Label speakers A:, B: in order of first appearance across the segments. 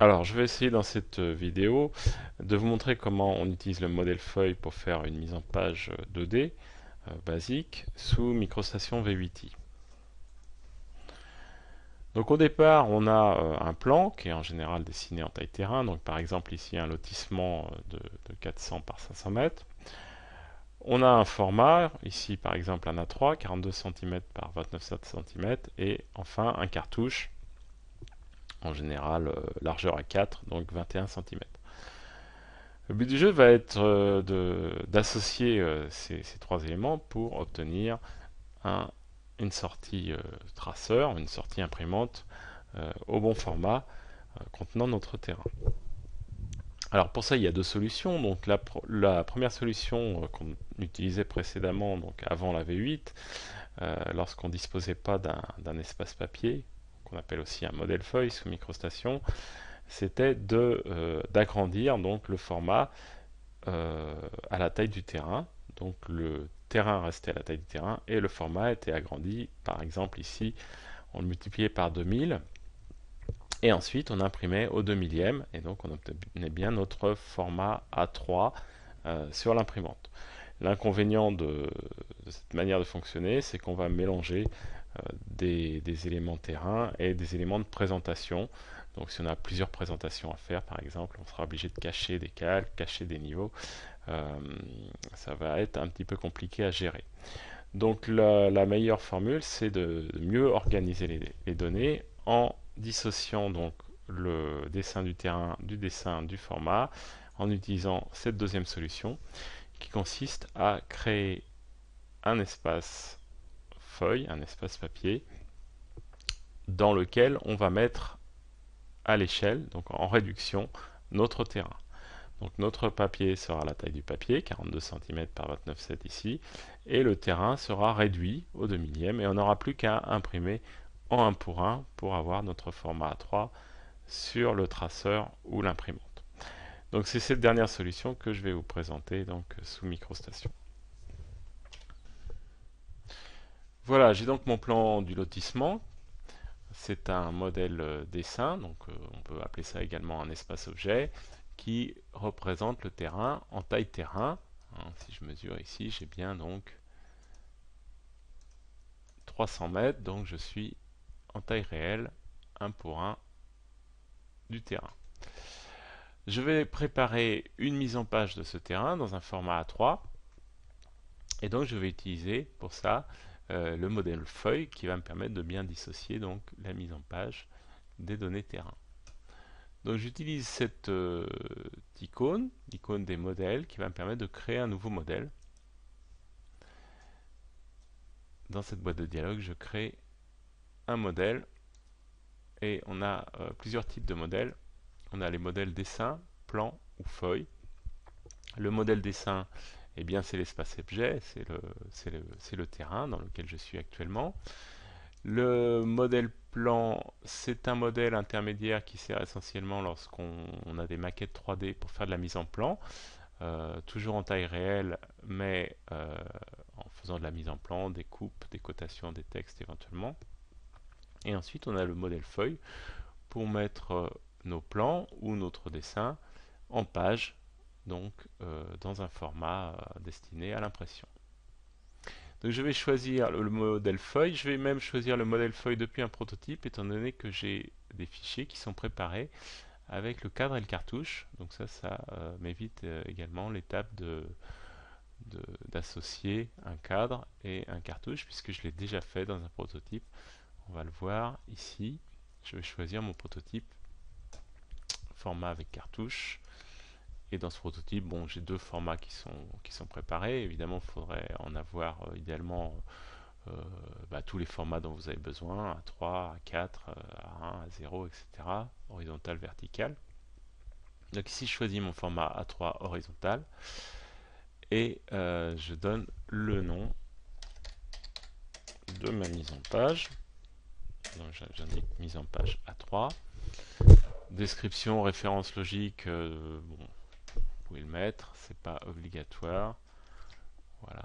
A: Alors, je vais essayer dans cette vidéo de vous montrer comment on utilise le modèle feuille pour faire une mise en page 2D basique sous MicroStation V8i. Donc au départ, on a un plan qui est en général dessiné en taille terrain. Donc par exemple ici un lotissement de 400 par 500 mètres. On a un format, ici par exemple un A3, 42 cm par 29 cm. Et enfin un cartouche, en général largeur A4, donc 21 cm. Le but du jeu va être d'associer ces trois éléments pour obtenir un- une sortie traceur, une sortie imprimante au bon format contenant notre terrain. Alors pour ça, il y a deux solutions. Donc la première solution qu'on utilisait précédemment, donc avant la V8, lorsqu'on ne disposait pas d'un espace papier, qu'on appelle aussi un modèle feuille sous microstation, c'était d'agrandir donc le format à la taille du terrain. Donc le terrain restait à la taille du terrain et le format était agrandi. Par exemple ici, on le multipliait par 2000 et ensuite on imprimait au 2000e et donc on obtenait bien notre format A3 sur l'imprimante. L'inconvénient de cette manière de fonctionner, c'est qu'on va mélanger des éléments terrain et des éléments de présentation. Donc si on a plusieurs présentations à faire, par exemple, on sera obligé de cacher des calques, cacher des niveaux. Euh, Ça va être un petit peu compliqué à gérer. Donc la meilleure formule, c'est de mieux organiser les données en dissociant donc le dessin du terrain du dessin du format, en utilisant cette deuxième solution qui consiste à créer un espace feuille, un espace papier, dans lequel on va mettre à l'échelle, donc en réduction, notre terrain. Donc notre papier sera la taille du papier, 42 cm par 29,7 ici, et le terrain sera réduit au 2000e et on n'aura plus qu'à imprimer en 1 pour avoir notre format A3 sur le traceur ou l'imprimante. Donc c'est cette dernière solution que je vais vous présenter donc sous MicroStation. Voilà, j'ai donc mon plan du lotissement. C'est un modèle dessin, donc on peut appeler ça également un espace objet, qui représente le terrain en taille terrain. Hein, si je mesure ici, j'ai bien donc 300 mètres, donc je suis en taille réelle, 1 pour 1 du terrain. Je vais préparer une mise en page de ce terrain dans un format A3, et donc je vais utiliser pour ça le modèle feuille qui va me permettre de bien dissocier donc la mise en page des données terrain. Donc j'utilise cette icône, l'icône des modèles, qui va me permettre de créer un nouveau modèle. Dans cette boîte de dialogue, je crée un modèle et on a plusieurs types de modèles. On a les modèles dessin, plan ou feuille. Le modèle dessin, eh bien, c'est l'espace objet, c'est le terrain dans lequel je suis actuellement. Le modèle plan, c'est un modèle intermédiaire qui sert essentiellement lorsqu'on a des maquettes 3D pour faire de la mise en plan. Toujours en taille réelle, mais en faisant de la mise en plan, des coupes, des cotations, des textes éventuellement. Et ensuite, on a le modèle feuille pour mettre nos plans ou notre dessin en page, donc dans un format destiné à l'impression. Donc je vais choisir le modèle feuille, je vais même choisir le modèle feuille depuis un prototype, étant donné que j'ai des fichiers qui sont préparés avec le cadre et le cartouche. Donc ça m'évite également l'étape d'associer un cadre et un cartouche, puisque je l'ai déjà fait dans un prototype. On va le voir ici. Je vais choisir mon prototype format avec cartouche. Et dans ce prototype, bon, j'ai deux formats qui sont préparés. Évidemment, il faudrait en avoir idéalement tous les formats dont vous avez besoin, A3, A4, A1, A0, etc. Horizontal, vertical. Donc ici, je choisis mon format A3 horizontal et je donne le nom de ma mise en page. Donc j'indique mise en page A3. Description, référence logique, bon, vous pouvez le mettre, c'est pas obligatoire. Voilà,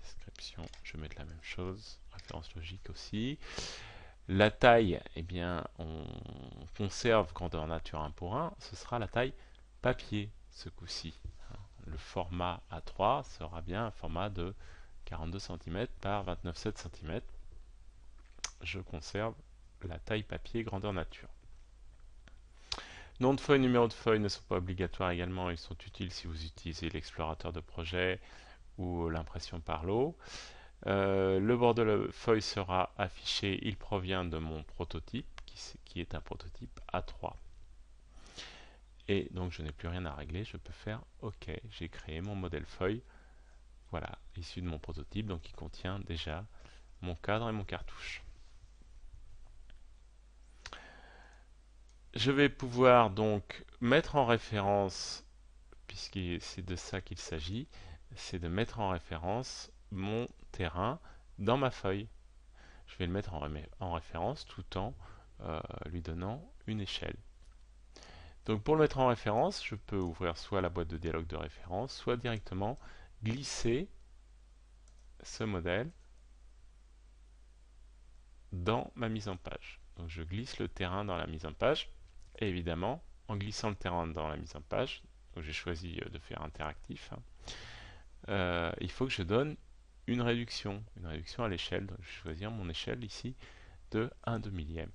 A: description, je vais mettre la même chose, référence logique aussi. La taille, eh bien, on conserve grandeur nature 1 pour 1, ce sera la taille papier ce coup-ci. Le format A3 sera bien un format de 42 cm par 29,7 cm. Je conserve la taille papier grandeur nature. Nom de feuille, numéro de feuille ne sont pas obligatoires également, ils sont utiles si vous utilisez l'explorateur de projet ou l'impression par lot. Le bord de la feuille sera affiché, il provient de mon prototype qui est un prototype A3. Et donc je n'ai plus rien à régler, je peux faire OK, j'ai créé mon modèle feuille, voilà, issu de mon prototype, donc il contient déjà mon cadre et mon cartouche. Je vais pouvoir donc mettre en référence, puisque c'est de ça qu'il s'agit, c'est de mettre en référence mon terrain dans ma feuille. Je vais le mettre en référence tout en lui donnant une échelle. Donc pour le mettre en référence, je peux ouvrir soit la boîte de dialogue de référence, soit directement glisser ce modèle dans ma mise en page. Donc je glisse le terrain dans la mise en page, et évidemment, en glissant le terrain dans la mise en page, j'ai choisi de faire interactif, il faut que je donne une réduction à l'échelle. Donc je vais choisir mon échelle ici de 1/2 mm.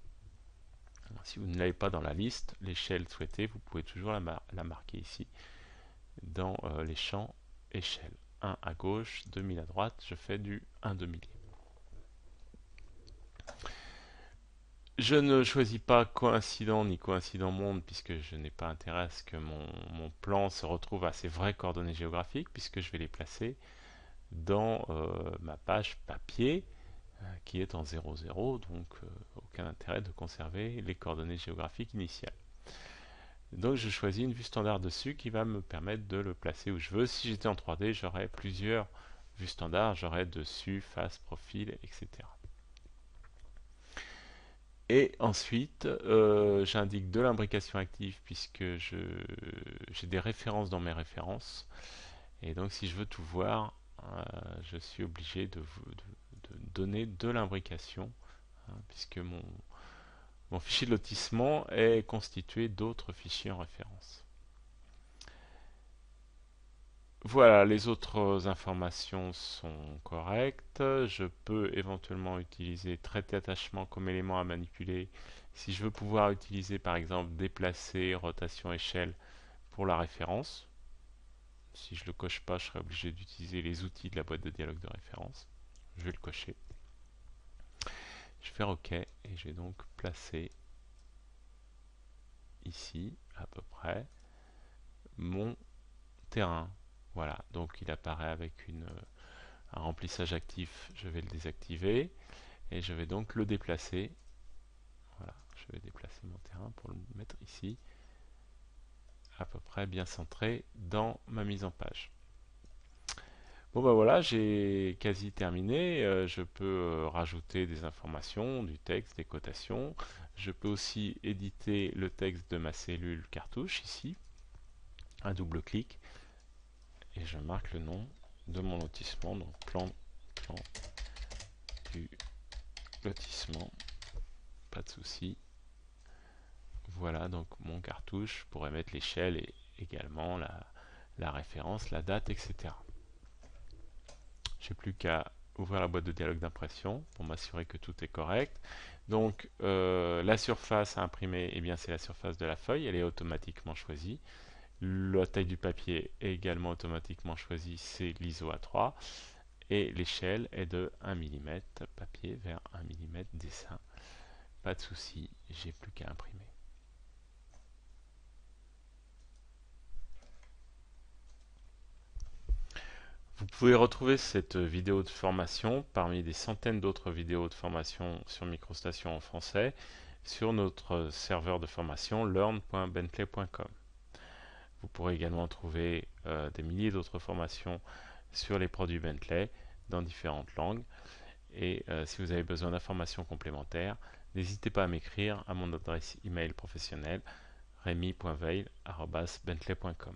A: Si vous ne l'avez pas dans la liste, l'échelle souhaitée, vous pouvez toujours la marquer ici dans les champs échelle. 1 à gauche, 2000 à droite, je fais du 1/2 mm. Je ne choisis pas coïncident ni coïncident monde puisque je n'ai pas intérêt à ce que mon plan se retrouve à ses vraies coordonnées géographiques puisque je vais les placer dans ma page papier qui est en 00, donc aucun intérêt de conserver les coordonnées géographiques initiales. Donc je choisis une vue standard dessus qui va me permettre de le placer où je veux. Si j'étais en 3D, j'aurais plusieurs vues standards, j'aurais dessus, face, profil, etc. Et ensuite, j'indique de l'imbrication active puisque j'ai des références dans mes références. Et donc si je veux tout voir, je suis obligé de donner de l'imbrication, puisque mon fichier de lotissement est constitué d'autres fichiers en référence. Voilà, les autres informations sont correctes. Je peux éventuellement utiliser traité attachement comme élément à manipuler si je veux pouvoir utiliser par exemple déplacer, rotation, échelle pour la référence. Si je ne le coche pas, je serai obligé d'utiliser les outils de la boîte de dialogue de référence. Je vais le cocher. Je vais faire OK et je vais donc placer ici à peu près mon terrain. Voilà, donc il apparaît avec un remplissage actif, je vais le désactiver et je vais donc le déplacer. Voilà, je vais déplacer mon terrain pour le mettre ici, à peu près bien centré dans ma mise en page. Bon ben voilà, j'ai quasi terminé. Je peux rajouter des informations, du texte, des cotations. Je peux aussi éditer le texte de ma cellule cartouche ici. Un double clic et je marque le nom de mon lotissement, donc plan du lotissement, pas de souci. Voilà donc mon cartouche, je pourrais mettre l'échelle et également la référence, la date, etc. J'ai plus qu'à ouvrir la boîte de dialogue d'impression pour m'assurer que tout est correct. Donc la surface à imprimer, eh bien c'est la surface de la feuille, elle est automatiquement choisie. La taille du papier est également automatiquement choisie, c'est l'ISO A3. Et l'échelle est de 1 mm, papier vers 1 mm dessin. Pas de souci, j'ai plus qu'à imprimer. Vous pouvez retrouver cette vidéo de formation parmi des centaines d'autres vidéos de formation sur MicroStation en français sur notre serveur de formation learn.bentley.com. Vous pourrez également trouver des milliers d'autres formations sur les produits Bentley dans différentes langues. Et si vous avez besoin d'informations complémentaires, n'hésitez pas à m'écrire à mon adresse email professionnelle remy.veil@bentley.com.